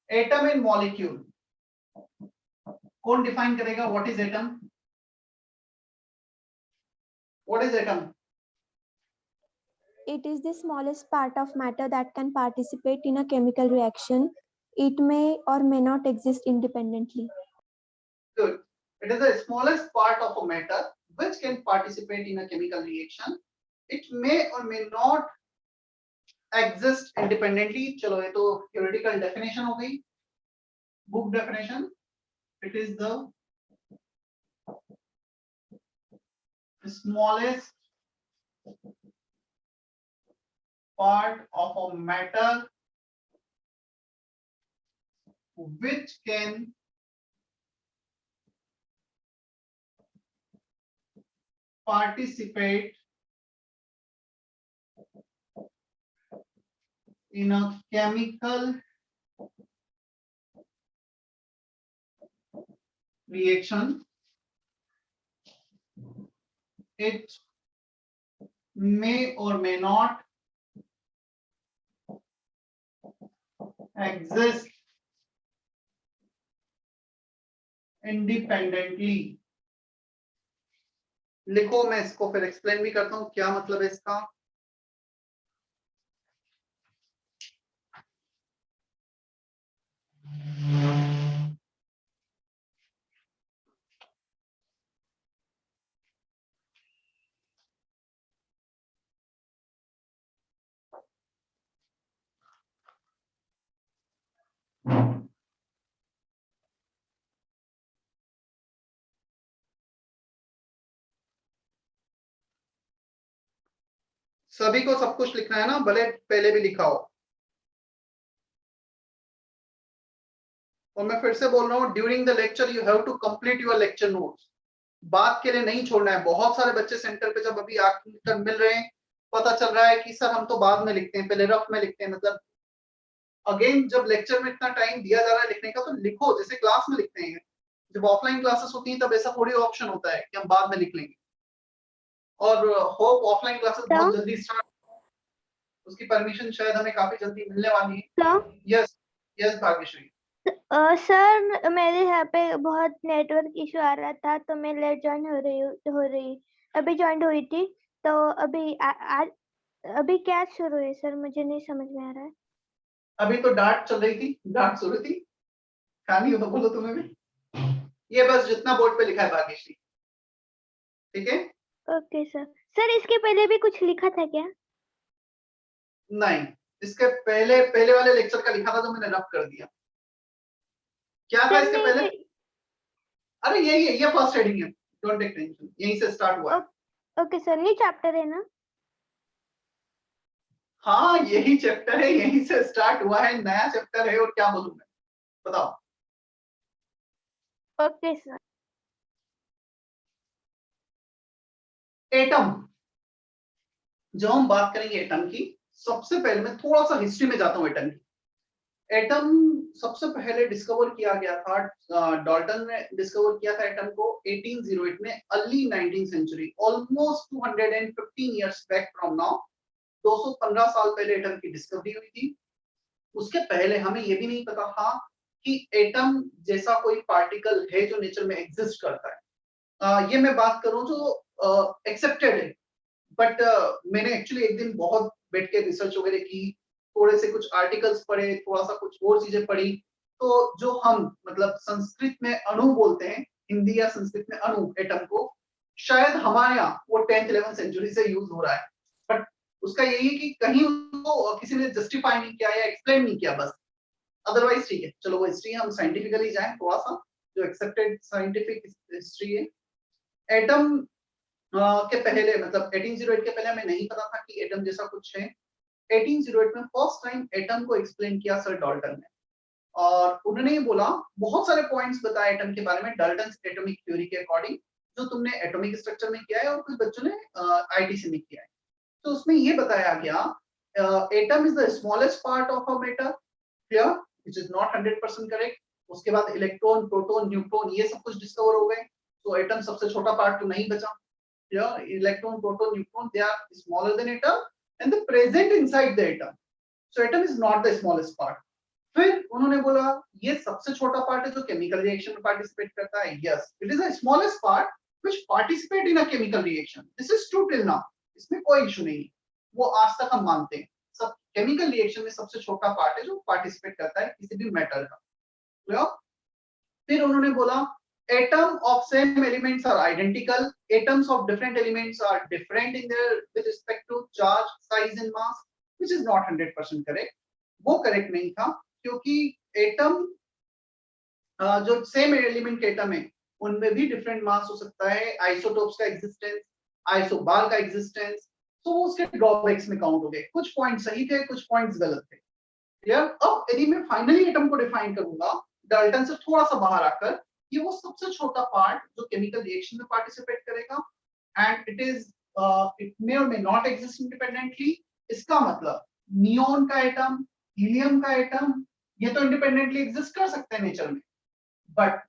Atom in molecule, कौन define करेगा what is atom? What is atom? It is the smallest part of matter that can participate in a chemical reaction. It may or may not exist independently. Good. It is the smallest part of a matter which can participate in a chemical reaction. It may or may not exist independently. चलो ये तो theoretical definition हो गई, book definition. It is the smallest part of a matter which can participate in a chemical reaction. It may or may not exist independently. लिखो, मैं इसको फिर explain भी करता हूं क्या मतलब है इसका. सभी को सब कुछ लिखना है ना, भले पहले भी लिखा हो. और मैं फिर से बोल रहा हूँ, during the lecture you have to complete your lecture notes. बात के लिए नहीं छोड़ना है. बहुत सारे बच्चे सेंटर पे जब अभी आकर मिल रहे हैं, पता चल रहा है कि सर हम तो बाद में लिखते हैं, पहले रफ में लिखते हैं. मतलब अगेन जब लेक्चर में इतना टाइम दिया जा रहा है लिखने का, तो लिखो जैसे क्लास में लिखते हैं. जब ऑफलाइन क्लासेस होती हैं तब ऐसा थोड़ी ऑप्शन होता है कि हम बाद में लिख लेंगे. और होप ऑफलाइन क्लासेस बहुत जल्दी स्टार्ट, उसकी परमिशन शायद हमें काफी जल्दी मिलने वाली है. Yes yes Bhagyashree. सर मेरे यहाँ पे बहुत नेटवर्क इशू आ रहा था, तो मैं लेट ज्वाइन हो रही अभी ज्वाइन हुई थी. तो अभी क्या शुरू है सर, मुझे नहीं समझ में आ रहा है. अभी तो डांट चल रही थी, डांट शुरू थी. खानी हो तो बोलो तुम्हें भी. ये बस जितना बोर्ड पे लिखा है भाग्यश्री, ठीक है? Okay sir. सर इसके पहले भी कुछ लिखा था क्या? नहीं, इसके पहले वाले लेक्चर का लिखा था जो मैंने रफ कर दिया. क्या था इसके पहले? अरे ये फर्स्ट हेडिंग है, डोंट टेक टेंशन, यहीं से स्टार्ट हुआ है. ओके सर, ये चैप्टर है ना? हाँ यही चैप्टर है, यहीं से स्टार्ट हुआ है, नया चैप्टर है. और क्या बोलूं मैं, बताओ. Okay sir. एटम, जो हम बात करेंगे एटम की, सबसे पहले मैं थोड़ा सा हिस्ट्री में जाता हूँ एटम की. एटम सबसे पहले डिस्कवर किया गया था, डाल्टन ने डिस्कवर किया था एटम को 1808 में, early 19th century, almost 215 years back from now. 215 साल पहले एटम की डिस्कवरी हुई थी. उसके पहले हमें ये भी नहीं पता था कि एटम जैसा कोई पार्टिकल है जो नेचर में एग्जिस्ट करता है. ये मैं बात करूं जो एक्सेप्टेड है. बट मैंने एक्चुअली एक दिन बहुत बैठ के रिसर्च वगैरह की, थोड़े से कुछ आर्टिकल्स पढ़े, थोड़ा सा कुछ और चीजें पढ़ी. तो जो हम मतलब संस्कृत में अणु बोलते हैं, हिंदी या संस्कृत में अणु एटम को, शायद हमारे यहाँ वो 10th 11th सेंचुरी से यूज हो रहा है. बट उसका यही है कि कहीं उसको किसी ने जस्टिफाई नहीं किया या एक्सप्लेन नहीं किया बस. अदरवाइज ठीक है, चलो वो हिस्ट्री हम साइंटिफिकली जाएं थोड़ा सा, जो एक्सेप्टेड साइंटिफिक हिस्ट्री है. एटम के पहले मतलब 1808 के पहले हमें नहीं पता था कि एटम जैसा कुछ है. 1808 में फर्स्ट टाइम एटम को एक्सप्लेन किया सर डाल्टन ने. और उन्होंने ये बोला, बहुत सारे पॉइंट्स बताए एटम के बारे में डाल्टन एटॉमिक थ्योरी के अकॉर्डिंग, जो तुमने एटॉमिक स्ट्रक्चर में किया है और कुछ बच्चों ने आईटीसी में किया है. तो उसमें ये बताया गया, atom is the smallest part of a matter, clear, which is not 100% correct. उसके बाद इलेक्ट्रॉन, प्रोटॉन, न्यूट्रॉन ये सब कुछ डिस्कवर हो गए. तो एटम सबसे छोटा पार्ट तो नहीं बचा. Electron, proton, neutron, they are smaller than atom and they present inside the atom. So atom is not the smallest part. फिर उन्होंने बोला ये सबसे छोटा पार्ट है जो केमिकल रिएक्शन में पार्टिसिपेट करता है. Yes, it is the smallest part which participate in a chemical reaction. This is true till now. इसमें कोई इशू नहीं है, वो आज तक हम मानते हैं. सब केमिकल रिएक्शन में सबसे छोटा पार्ट है जो पार्टिसिपेट करता है किसी भी मेटल का. क्लियर? फिर उन्होंने बोला atom of same elements are identical, atoms of different elements are different in their with respect to charge, size and mass, which is not 100% correct. वो करेक्ट नहीं था क्योंकि एटम जो सेम एलिमेंट के एटम है उनमें भी डिफरेंट मास हो सकता है, आइसोटोप्स का एग्जिस्टेंस, आइसोबार का एग्जिस्टेंस, तो वो उसके ड्रॉबैक्स में काउंट हो गए. कुछ पॉइंट सही थे, कुछ पॉइंट्स गलत थे. क्लियर? अब यदि मैं फाइनली एटम को डिफाइन करूंगा डाल्टन से थोड़ा सा बाहर आकर, ये वो सबसे छोटा पार्ट जो केमिकल रिएक्शन में पार्टिसिपेट करेगा एंड इट मे और मे नॉट एग्जिस्ट इंडिपेंडेंटली. इसका मतलब नियोन का एटम, हीलियम का एटम, ये तो इंडिपेंडेंटली एग्जिस्ट कर सकते हैं नेचर में, बट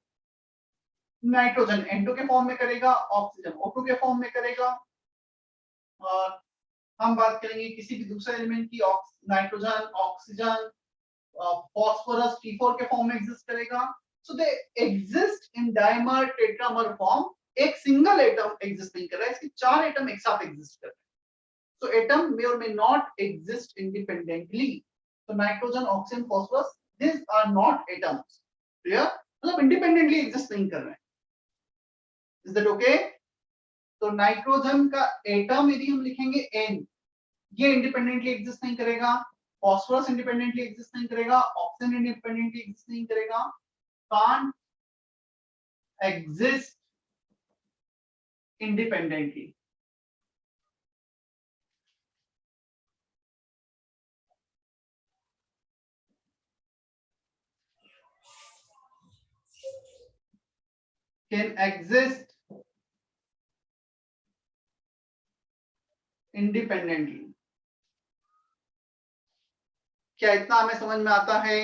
नाइट्रोजन N2 के फॉर्म में करेगा, ऑक्सीजन O2 के फॉर्म में करेगा, और हम बात करेंगे किसी भी दूसरे एलिमेंट की, नाइट्रोजन, ऑक्सीजन, phosphorus T4 के फॉर्म में एग्जिस्ट करेगा. So they exist in dimer tetramer form. एक सिंगल एटम एग्जिस्ट नहीं कर रहा है, इसके 4 एटम एक साथ एग्जिस्ट कर रहे हैं. So atom may or may not exist independently. So nitrogen, oxygen, phosphorus, these are not atoms. Clear? मतलब independently exist नहीं कर रहे हैं. Is that okay? तो नाइट्रोजन का एटम यदि हम लिखेंगे N, ये इंडिपेंडेंटली एग्जिस्ट नहीं करेगा. फॉस्फोरस इंडिपेंडेंटली एग्जिस्ट नहीं करेगा. ऑक्सीजन इंडिपेंडेंटली एग्जिस्ट नहीं करेगा. can't exist independently. Can exist independently. क्या इतना हमें समझ में आता है?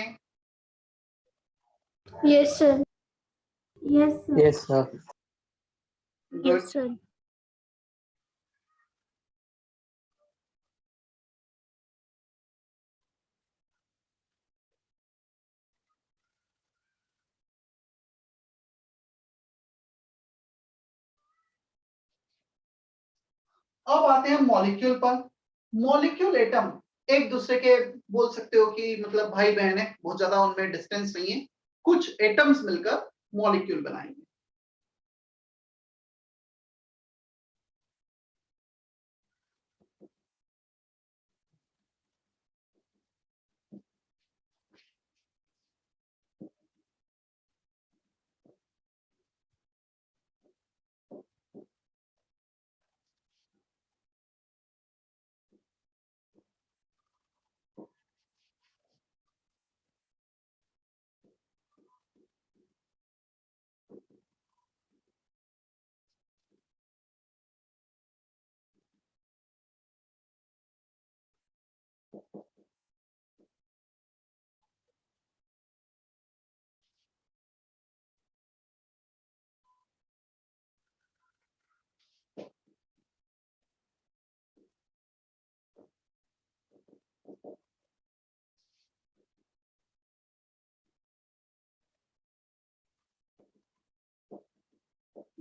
Yes, sir. Yes, sir. Yes, sir. Good. Yes, sir. अब आते हैं मॉलिक्यूल पर. मॉलिक्यूल एटम एक दूसरे के बोल सकते हो कि मतलब भाई बहन है, बहुत ज्यादा उनमें डिस्टेंस नहीं है. कुछ एटम्स मिलकर मॉलिक्यूल बनाएंगे.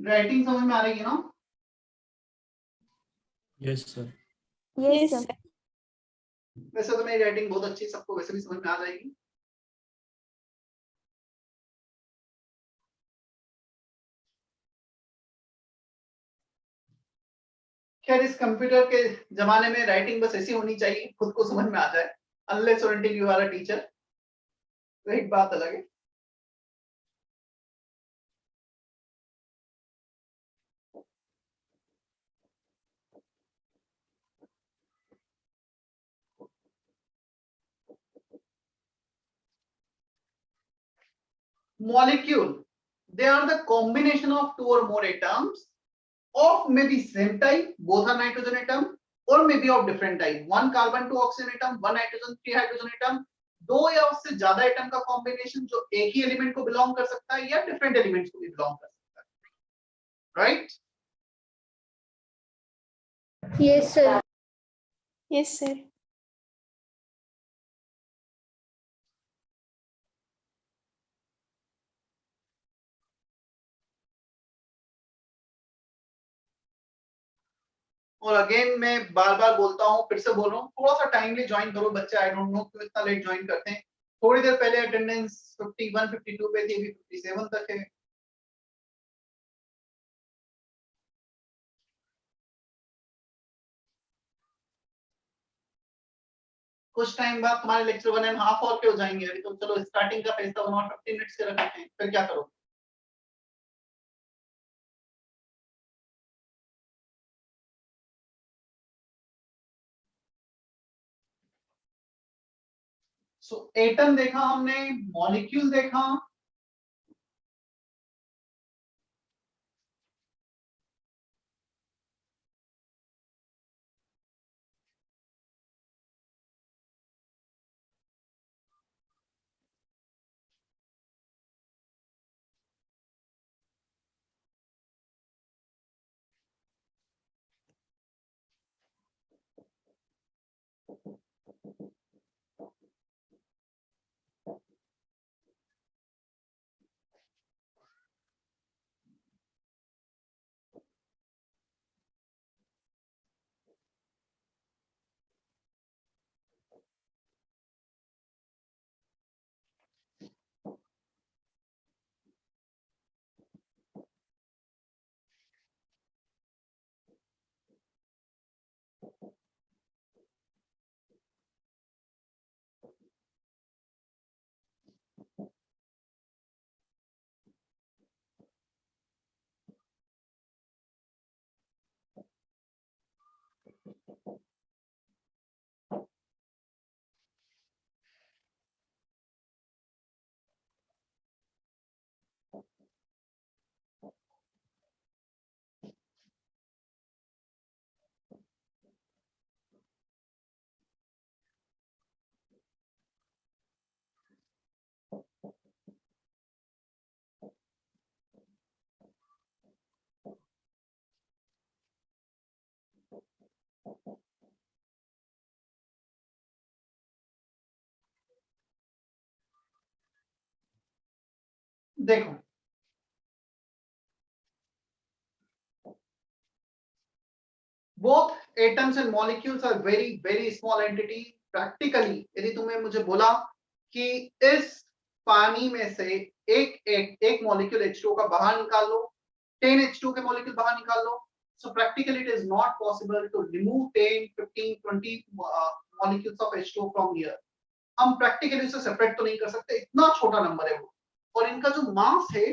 राइटिंग समझ में आ रही है ना? Yes, sir. Yes, sir. वैसे तो मेरी राइटिंग बहुत अच्छी, सबको वैसे भी समझ में आ जाएगी. खैर इस कंप्यूटर के जमाने में राइटिंग बस ऐसी होनी चाहिए, खुद को समझ में आ जाए. अनलेस और until you are a teacher, तो एक बात अलग है. Molecule, they are the combination of two or more atoms of maybe same type, both are nitrogen atom, or maybe of different type, one carbon 2 oxygen atom, one nitrogen 3 hydrogen atom, दो या उससे ज्यादा atom का combination जो एक ही element को belong कर सकता है या डिफरेंट एलिमेंट्स को भी बिलोंग कर सकता है. Right? Yes, sir. Yes, sir. और अगेन मैं बार बार बोलता हूँ, फिर से बोल रहा हूँ, थोड़ा सा टाइमली ज्वाइन करो बच्चे। आई डोंट नो क्यों इतना लेट ज्वाइन करते हैं। थोड़ी देर पहले अटेंडेंस 51 52 पे थी, अभी 57 तक है। कुछ टाइम बाद तुम्हारे लेक्चर 1.5 और के हो जाएंगे। अभी तो चलो स्टार्टिंग का फैसला 1 और 15 मिनट्स के रखते हैं, फिर क्या करो। सो एटम देखा हमने, मॉलिक्यूल देखा, देखो both atoms and molecules are very small entity. Practically यदि तुमने मुझे बोला कि इस पानी में से एक मॉलिक्यूल H2O का बाहर निकाल लो, 10 H2O के मॉलिक्यूल बाहर निकाल लो, so practically it is not possible to remove 10 15 20 molecules of H2O from here. हम प्रैक्टिकली उसे सेपरेट तो नहीं कर सकते, इतना छोटा नंबर है वो। और इनका जो मास है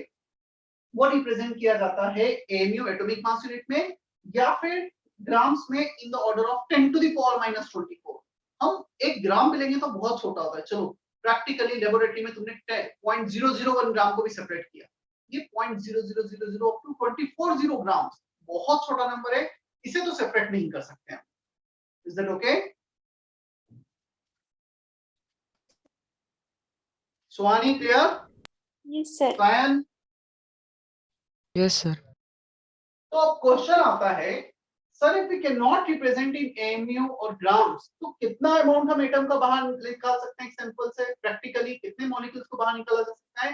वो रिप्रेजेंट किया जाता है एमयू एटॉमिक मास यूनिट में, या फिर ग्राम्स में in the order of 10 to the power -24। हम 1 ग्राम भी लेंगे तो बहुत छोटा होता है। चलो प्रैक्टिकली लेबोरेटरी में तुमने 0.001 ग्राम को भी सेपरेट किया, ये 0.0000 अप टू 240 ग्राम, बहुत छोटा नंबर है, इसे तो सेपरेट नहीं कर सकते हैं। Is that okay? Swani clear? Yes, sir. Sayan? Yes sir. तो अब क्वेश्चन आता है, sir if we can not represent in amu और ग्राम्स, तो कितना अमाउंट हम एटम का बाहर निकाल सकते हैं सैंपल से? प्रैक्टिकली कितने मॉलिक्यूल्स को बाहर निकाला जा सकता है?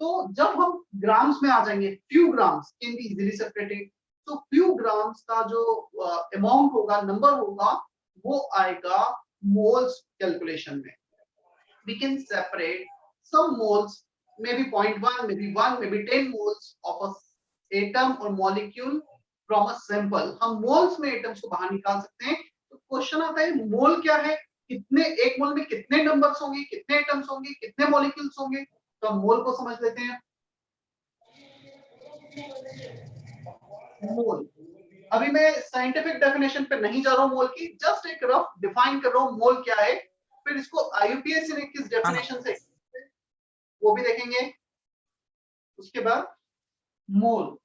तो जब हम ग्राम्स में आ जाएंगे, few grams can be easily separated, तो फ्यू ग्राम्स का जो अमाउंट होगा, नंबर होगा, वो आएगा मोल्स कैलकुलेशन में। We can separate some moles, maybe 0.1, maybe 1, maybe 10 moles of a atom or molecule from a sample. हम moles में atoms को बाहर निकाल सकते हैं। तो क्वेश्चन आता है मोल क्या है, कितने, एक मोल में कितने नंबर्स होंगे, कितने एटम्स होंगे, कितने मॉलिक्यूल्स होंगे। तो हम मोल को समझ लेते हैं। मोल, अभी मैं साइंटिफिक डेफिनेशन पे नहीं जा रहा हूं मोल की, जस्ट एक रफ डिफाइन कर रहा हूं मोल क्या है, फिर इसको आईयूपीएससी ने किस डेफिनेशन से वो भी देखेंगे। उसके बाद मोल,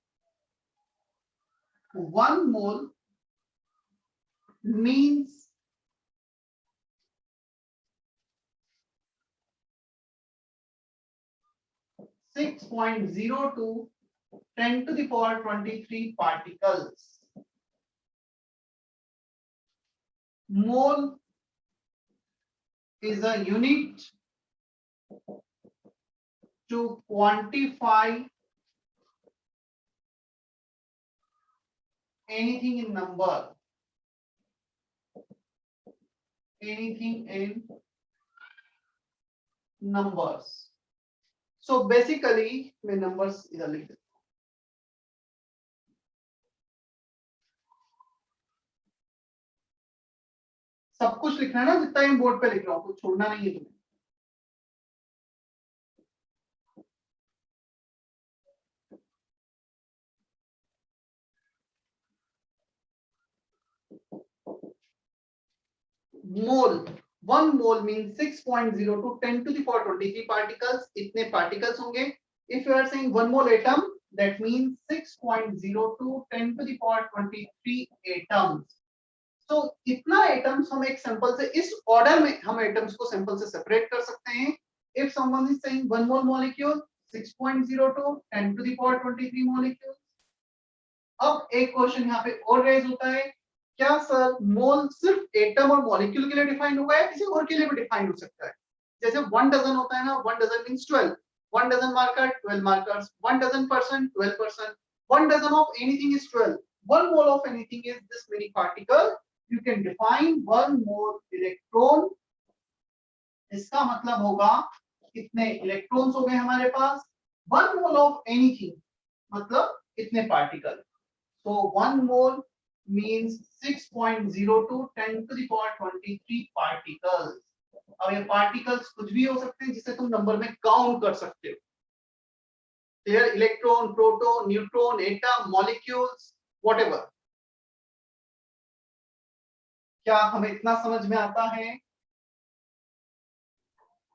1 मोल means 6.02 10 to the power 23 particles. Mole is a unit to quantify anything in number. anything in numbers. So basically मैं numbers इधर लिख देता हूँ. सब कुछ लिखना है ना, जितना मैं बोर्ड पे लिख रहा हूँ, कुछ छोड़ना नहीं है तुम्हें. Mole, 1 mole means 6.0 to 10 to the power 23 particles. इतने particles होंगे. If you are saying 1 mole atom, that means 6.0 to 10 to the power 23 atoms. So इतना atoms हम एक sample से इस order में हम atoms को sample से separate कर सकते हैं. If someone is saying 1 mole molecule, 6.0 to 10 to the power 23 molecules. अब एक क्वेश्चन यहाँ पे और रेज होता है, क्या सर मोल सिर्फ एटम और मॉलिक्यूल के लिए डिफाइन होगा या किसी और के लिए भी डिफाइन हो सकता है? जैसे 1 डजन होता है ना, 1 dozen means 12, 1 dozen marker 12 markers, 1 dozen person 12%, 1 dozen of anything is 12, 1 mole of anything is this many particle. You can define 1 mole electron. इसका मतलब होगा कितने इलेक्ट्रॉन्स हो गए हमारे पास. 1 mole of anything मतलब इतने particle. So 1 mole means 6.0 to 10 to the power 23 particles. अब ये particles कुछ भी हो सकते हैं जिसे तुम नंबर में काउंट कर सकते हो. Clear? Electron, proton, neutron, atom, molecules, whatever. क्या हमें इतना समझ में आता है?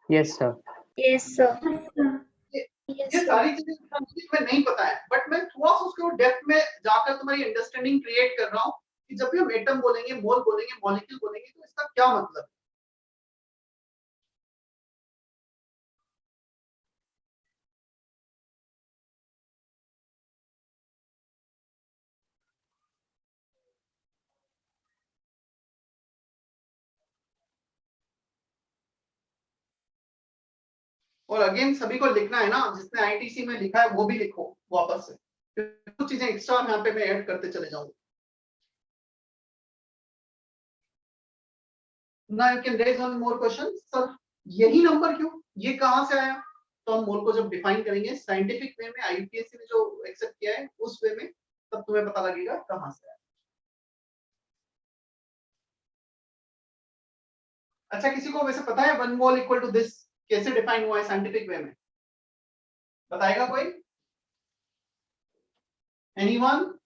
Yes, sir. Yes, sir. ये सारी चीजें तुम्हें नहीं पता है, बट मैं थोड़ा सा उसके डेप्थ में जाकर तुम्हारी अंडरस्टैंडिंग क्रिएट कर रहा हूँ कि जब भी हम एटम बोलेंगे, मोल बोलेंगे, मॉलिक्यूल बोलेंगे, तो इसका क्या मतलब है. और अगेन सभी को लिखना है ना, जिसने आईटीसी में लिखा है वो भी लिखो वापस से. कुछ चीजें एक्स्ट्रा यहाँ पे मैं ऐड करते चले जाऊंगा. Now you can raise one more question. Sir यही नंबर क्यों, ये कहां से आया? तो हम मोल को जब डिफाइन करेंगे साइंटिफिक वे में, आईयूपीएससी ने जो एक्सेप्ट किया है उस वे में, तब तुम्हें पता लगेगा कहां से आया. अच्छा, किसी को वैसे पता है 1 मोल इक्वल टू दिस कैसे डिफाइन हुआ है साइंटिफिक वे में? बताएगा कोई? Anyone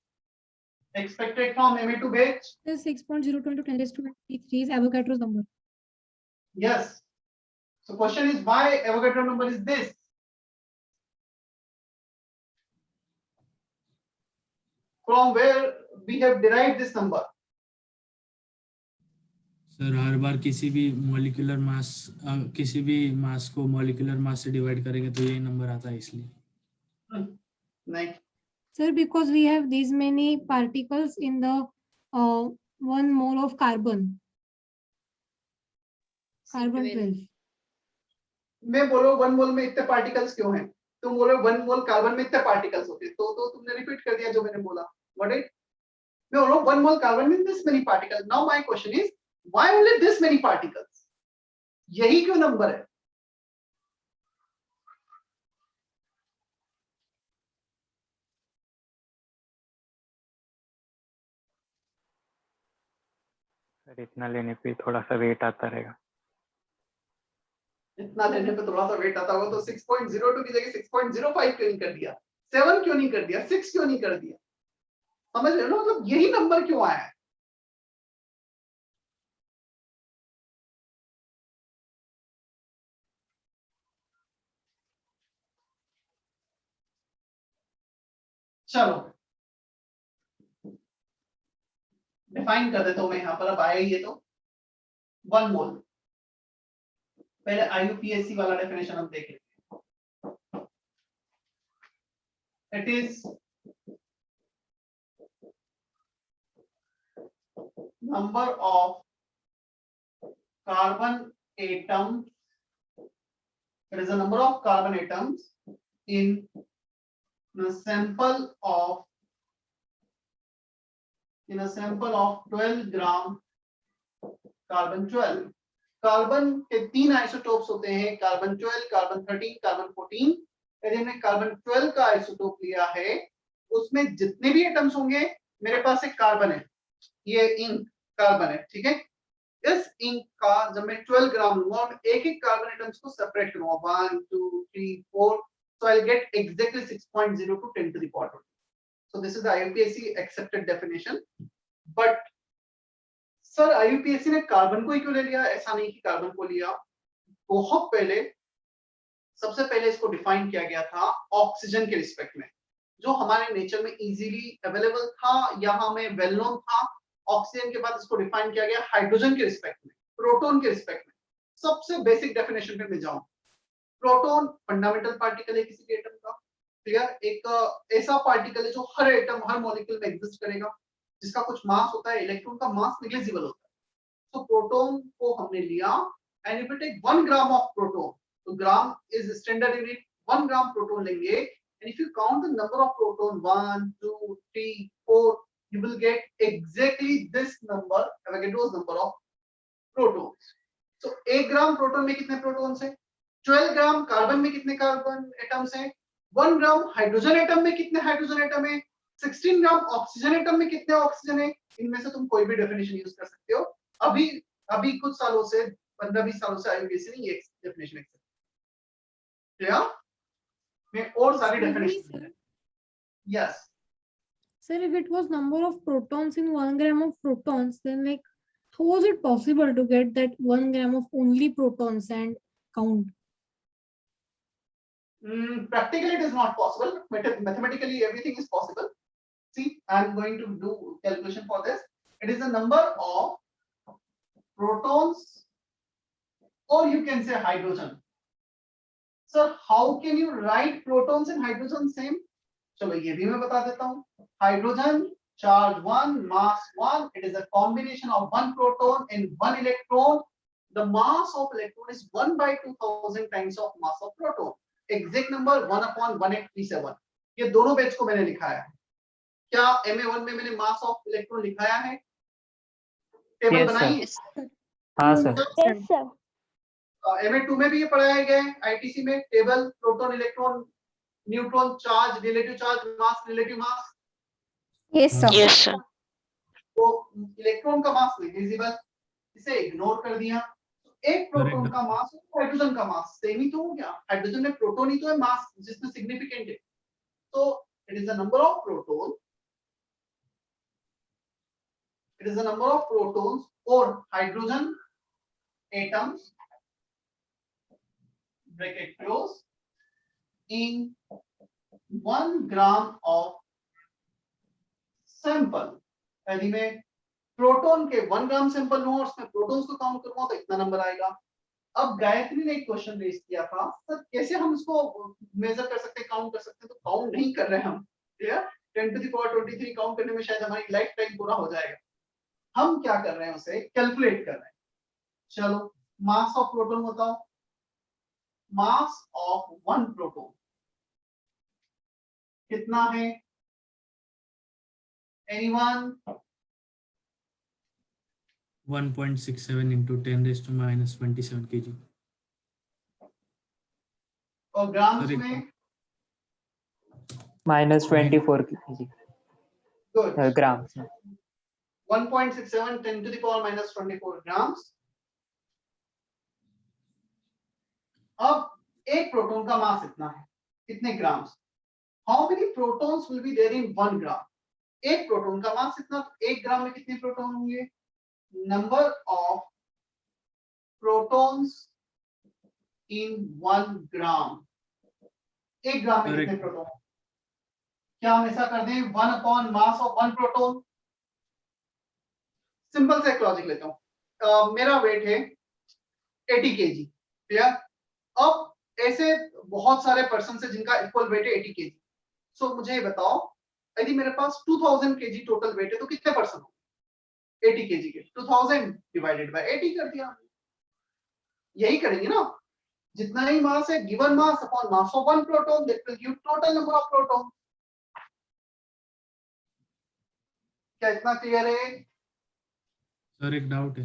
expected from MA to batch? 6.02 into 10 raised to 23 is Avogadro's number. Yes. So question is why Avogadro number is this? From where we have derived this number? Sir हर बार किसी भी molecular mass को molecular mass से divide करेंगे तो यही number आता है, इसलिए. नहीं. Sir, because we have these many particles in the 1 mole of carbon. Carbon 12. मैं बोलो 1 मोल में इतने पार्टिकल्स क्यों हैं? तुम बोलो 1 मोल कार्बन में इतने पार्टिकल्स होते हैं, तो तुमने रिपीट कर दिया जो मैंने बोला. What it? मैं बोलो 1 मोल कार्बन में this many particles. Now my question is why only this many particles? यही क्यों नंबर है? सर इतना लेने पे थोड़ा सा वेट आता रहेगा. इतना लेने पे थोड़ा सा वेट आता होगा, तो 6.02 की जगह 6.05 क्यों नहीं कर दिया, 7 क्यों नहीं कर दिया, 6 क्यों नहीं कर दिया? समझ रहे हो ना, मतलब यही नंबर क्यों आया है? चलो डिफाइन कर देता हूं मैं यहाँ पर. अब आया ये तो 1 मोल. पहले आईयूपीएससी वाला डेफिनेशन हम देख लेते हैं. It is number of carbon atoms, it is the number of carbon atoms in a sample of 12 gram carbon 12। Carbon के 3 आइसोटोप्स होते हैं, कार्बन 12, कार्बन 13, कार्बन 14। यदि हमने कार्बन 12 का आइसोटोप लिया है, उसमें जितने भी एटम्स होंगे, मेरे पास एक कार्बन है, ये इंक कार्बन है, ठीक है। इस इंक का जब मैं 12 ग्राम लूंगा और एक एक कार्बन एटम्स को सेपरेट करूंगा 1 2 3 4, so I'll get exactly 6.02 10 to the power 20. So this is the IUPAC accepted definition. But sir IUPAC ने कार्बन को ही क्यों ले लिया? ऐसा नहीं कि कार्बन को लिया, बहुत पहले सबसे पहले इसको डिफाइन किया गया था ऑक्सीजन के रिस्पेक्ट में, जो हमारे नेचर में इजीली अवेलेबल था, यहाँ में वेल नोन था। ऑक्सीजन के बाद इसको डिफाइन किया गया हाइड्रोजन के रिस्पेक्ट में, प्रोटॉन के रिस्पेक्ट में। सबसे बेसिक डेफिनेशन पे मैं जाऊं, प्रोटॉन फंडामेंटल पार्टिकल है किसी भी एटम का, क्लियर। एक ऐसा पार्टिकल है जो हर एटम, हर मॉलिक्यूल में एग्जिस्ट करेगा, जिसका कुछ मास होता है, इलेक्ट्रॉन का मास नेग्लिजिबल होता है। तो प्रोटॉन को हमने लिया, and if you take 1 gram of proton, तो gram is standard unit, 1 gram proton लेंगे, and if you count the number of proton 1 2 3 4, you will get exactly this number, Avogadro's number of protons. So 1 gram proton में कितने protons हैं? 12 gram carbon में कितने carbon atoms हैं? 1 gram hydrogen atom में कितने hydrogen atom हैं? 16 gram oxygen atom में कितने ऑक्सीजन है? इनमें से तुम कोई भी डेफिनेशन यूज कर सकते हो। अभी कुछ सालों से, 15-20 सालों से IUPAC ने ये डेफिनेशन एक्सेप्ट किया। मैं और सारी definition, yes Sir, if it was number of protons in 1 gram of protons, then like how was it possible to get that 1 gram of only protons and count? Practically it is not possible, but mathematically everything is possible. See, I am going to do calculation for this. It is the number of protons, or you can say hydrogen. Sir, how can you write protons and hydrogen same? चलो ये भी मैं बता देता हूँ। Hydrogen charge 1, mass 1, it is a combination of 1 proton and 1 electron. The mass of electron is 1/2000 times of mass of proton. Exact number 1/1837. ये दोनों batch को मैंने लिखाया है। क्या MA1 में मैंने मास ऑफ इलेक्ट्रॉन लिखाया है? टेबल Yes, बनाई? हाँ सर। Yes, sir. MA2 में भी ये पढ़ाया गया है, ITC में table, proton, electron, neutron, charge, relative charge, mass, relative mass. Yes, sir. Yes, sir. तो इलेक्ट्रॉन का मास नेग्लिजिबल, इसे इग्नोर कर दिया। एक प्रोटॉन का मास और हाइड्रोजन का मास सेम ही तो हो गया। हाइड्रोजन में प्रोटॉन ही तो है मास जिसमें सिग्निफिकेंट है, तो it is the number of proton, it is the number of protons or hydrogen atoms, bracket close, in 1 gram of sample. यदि मैं प्रोटॉन के 1 ग्राम सैंपल लूं और उसमें प्रोटॉन्स को काउंट करूंगा तो इतना नंबर आएगा। अब गायत्री ने एक क्वेश्चन रेज किया था, सर कैसे हम इसको मेजर कर सकते हैं, काउंट कर सकते हैं? तो काउंट नहीं कर रहे हैं हम, clear. 10 to the power 23 count करने में शायद हमारी लाइफ टाइम पूरा हो जाएगा। हम क्या कर रहे हैं, उसे कैलकुलेट कर रहे हैं। चलो मास ऑफ प्रोटॉन बताओ। मास ऑफ 1 प्रोटॉन कितना है? एनीवन? 1.67 into 10⁻⁻27 kg. और ग्राम्स Sorry. में? -24 kg good. Gram. 1.67 10 to the power -24 grams. अब एक प्रोटॉन का मास इतना है, कितने grams? How many protons will be there in 1 gram? एक प्रोटॉन का मास इतना, तो 1 ग्राम में कितने प्रोटॉन होंगे? नंबर ऑफ प्रोटॉन्स इन 1 ग्राम। 1 ग्राम में कितने प्रोटॉन? क्या हम ऐसा कर दें 1 upon mass of 1 proton? Simple से एक लॉजिक लेता हूं। मेरा वेट है 80 kg, क्लियर। अब ऐसे बहुत सारे पर्सन है जिनका इक्वल वेट है 80 kg। सो मुझे बताओ, यदि मेरे पास 2000 kg टोटल वेट है तो कितने पर्सन हो 80 kg के? 2000 डिवाइडेड बाय 80 कर दिया। यही करेंगे ना, जितना ही मास है given mass upon mass of 1 proton, that will give total number of proton. क्या इतना क्लियर है? सर एक डाउट है,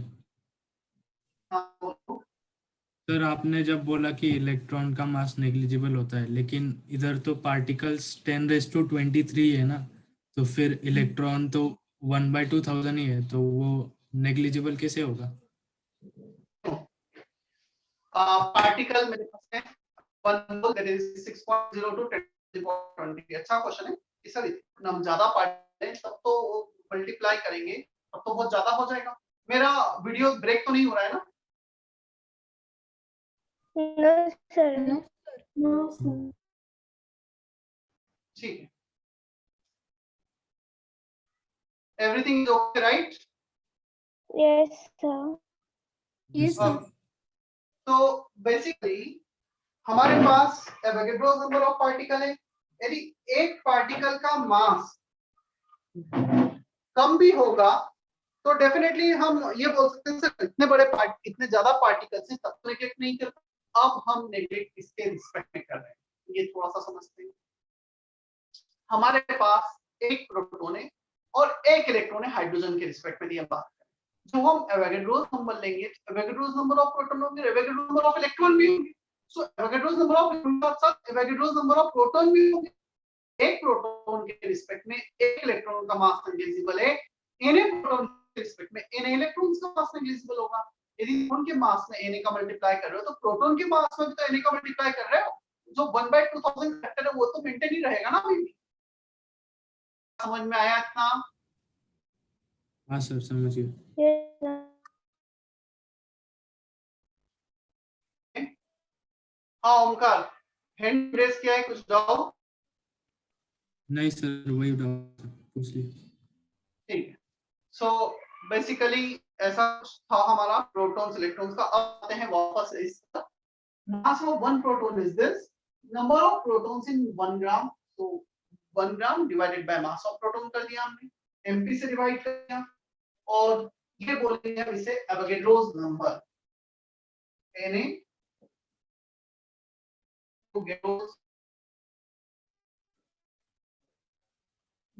सर आपने जब बोला कि इलेक्ट्रॉन का मास नेग्लिजिबल होता है, लेकिन इधर तो पार्टिकल्स 10⁻23 है ना, तो फिर इलेक्ट्रॉन तो 1/2000 ही है, तो वो नेग्लिजिबल कैसे होगा? पार्टिकल मेरे पास है 1 मोल, that is 6.02 10 to the power 20। अच्छा क्वेश्चन है। इस हम ज्यादा पार्टिकल हैं तब तो मल्टीप्लाई करेंगे, तब तो बहुत ज्यादा हो जाएगा। मेरा वीडियो ब्रेक तो नहीं हो रहा है ना? No, sir. No. No, sir. ठीक है, everything is okay right? Yes, sir. Yes, sir. तो बेसिकली हमारे पास एवोगैड्रो नंबर ऑफ पार्टिकल है। यदि एक पार्टिकल का मास कम भी होगा तो डेफिनेटली हम ये बोल सकते हैं सर इतने ज्यादा पार्टिकल्स हैं तब तो नेग्लेक्ट नहीं कर। अब हम नेग्लेक्ट इसके रिस्पेक्ट में कर रहे हैं, ये थोड़ा सा समझते हैं। हमारे पास एक प्रोटॉन है और एक इलेक्ट्रॉन है हाइड्रोजन के रिस्पेक्ट में, बात करें जो हम एवोगैड्रो नंबर लेंगे, एवोगैड्रो नंबर ऑफ प्रोटॉन होंगे, एवोगैड्रो नंबर ऑफ इलेक्ट्रॉन भी होंगे। So Avogadro number of Avogadro number of proton भी होंगे। एक प्रोटॉन के रिस्पेक्ट में एक इलेक्ट्रॉन का मास नेग्लिजिबल है, n प्रोटॉन के रिस्पेक्ट में n इलेक्ट्रॉन्स का मास नेग्लिजिबल होगा। यदि उनके मास में n का मल्टीप्लाई कर रहे हो तो प्रोटॉन के मास में भी तो n का मल्टीप्लाई कर रहे हो, जो 1/2000 फैक्टर है वो तो मेंटेन ही रहेगा ना अभी भी। समझ में आया इतना? हाँ सर, समझिए। Yes, sir. हाँ ओमकार, हैंड रेस किया है, कुछ डाउट? नहीं सर, वही डाउट पूछ लिया। ठीक है, सो बेसिकली ऐसा था हमारा प्रोटॉन्स इलेक्ट्रॉन्स का। अब आते हैं वापस इस mass of one proton is this, number of protons in 1 ग्राम। तो 1 gram divided by mass of proton कर दिया हमने, एमपी से डिवाइड कर दिया, और ये बोलेंगे हम इसे एवोगैड्रोस नंबर, Na एवोगैड्रोस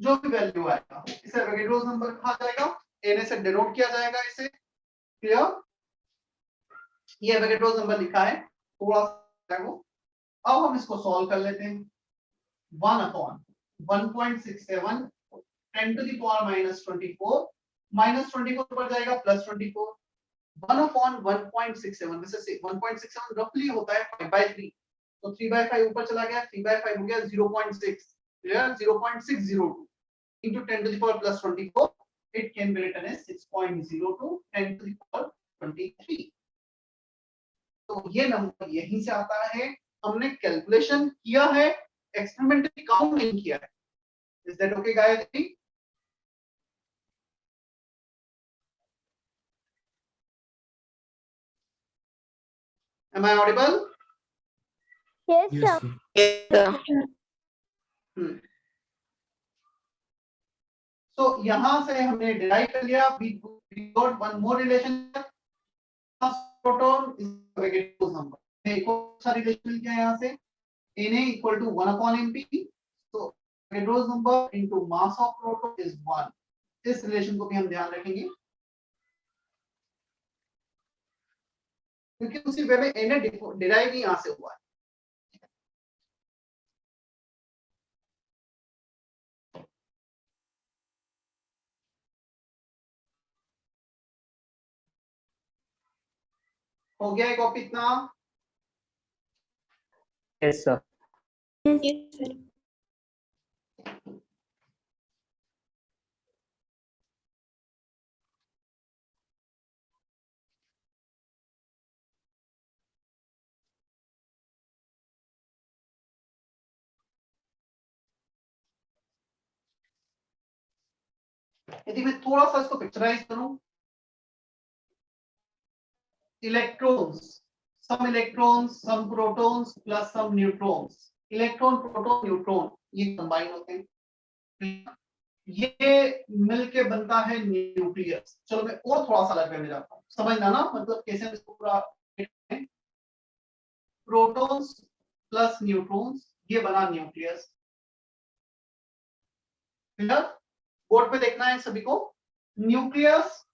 जो भी वैल्यू आएगा इसे एवोगैड्रोस नंबर कहा जाएगा, Na से डिनोट किया जाएगा इसे। क्लियर? ये एवोगैड्रोस नंबर लिखा है, थोड़ा सा वो। अब हम इसको सॉल्व कर लेते हैं। 1/1.67 10 to the power -24 -24 पर जाएगा +24। 1/1.67 में से 1.67 रफली होता है 5/3, तो 3/5 ऊपर चला गया, 3/5 हो गया 0.6। Clear? 0.602 into 10 to the power +24, it can be written as 6.02 10 to the power 23। तो ये नंबर यहीं से आता है, हमने कैलकुलेशन किया है, एक्सपेरिमेंटली काउंट नहीं किया है। Is that okay Gayatri? Am I audible? Yes, yes sir. Sir. So यहाँ से हमने डिराइव कर लिया, we got one more relationship, proton is Avogadro's number. एक और सा रिलेशन मिल गया यहाँ से, Na equal to 1/mp, so Avogadro's number into mass of proton is 1। इस रिलेशन को भी हम ध्यान रखेंगे, क्योंकि उसी वे में Na डिराइव ही यहाँ से हुआ है। हो गया है कॉपी इतना? yes sir। Yes, sir. यदि मैं थोड़ा सा इसको पिक्चराइज करूं, इलेक्ट्रॉन्स, सम प्रोटॉन्स प्लस सम न्यूट्रॉन्स, इलेक्ट्रॉन प्रोटॉन न्यूट्रॉन ये कंबाइन होते हैं, ये मिलके बनता है न्यूक्लियस। चलो मैं और थोड़ा सा अलग करने जाता हूँ, समझना ना, मतलब कैसे हम इसको पूरा, प्रोटॉन्स प्लस न्यूट्रॉन्स ये बना न्यूक्लियस। क्लियर? बोर्ड पे देखना है सभी को, न्यूक्लियस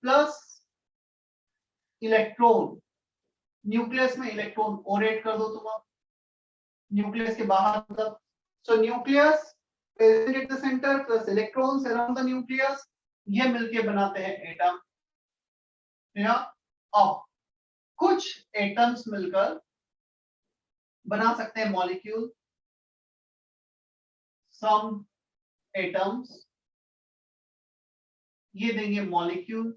प्लस इलेक्ट्रॉन न्यूक्लियस में इलेक्ट्रॉन ओरेट कर दो तुम अब, न्यूक्लियस के बाहर मतलब, सो nucleus present at the centre plus electrons around the nucleus, ये मिलके बनाते हैं एटम। या अब कुछ एटम्स मिलकर बना सकते हैं मॉलिक्यूल, सम एटम्स ये देंगे मॉलिक्यूल।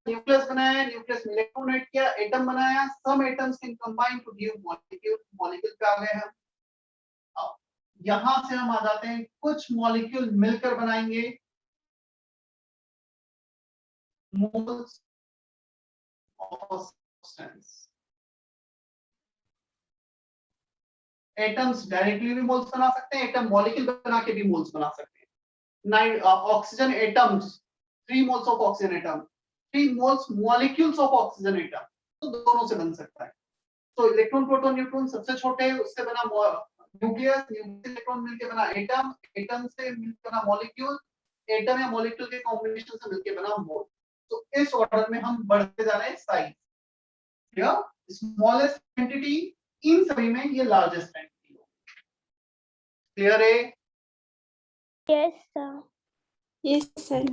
न्यूक्लियस बनाया, न्यूक्लियस में इलेक्ट्रॉन ऐड किया, एटम बनाया, some atoms can combine to give molecule. Molecule पे आ गए हम। अब यहां से हम आ जाते हैं, कुछ मॉलिक्यूल मिलकर बनाएंगे moles of substance. Atoms directly भी मोल्स बना सकते हैं, एटम मॉलिक्यूल बना के भी मोल्स बना सकते हैं। Oxygen atoms, 3 moles of oxygen atom, 3 moles molecules of oxygen atom, तो दोनों से बन सकता है। तो इलेक्ट्रॉन प्रोटॉन न्यूट्रॉन सबसे छोटे है, उससे बना न्यूक्लियस, न्यूक्लियस इलेक्ट्रॉन मिलके बना एटम, एटम से मिलकर बना मॉलिक्यूल, एटम या मॉलिक्यूल के कॉम्बिनेशन से मिलके बना मोल। तो इस ऑर्डर में हम बढ़ते जा रहे हैं साइज। या स्मॉलेस्ट क्वांटिटी इन सभी में ये लार्जेस्ट क्वांटिटी हो। क्लियर है? Yes, sir. Yes, sir.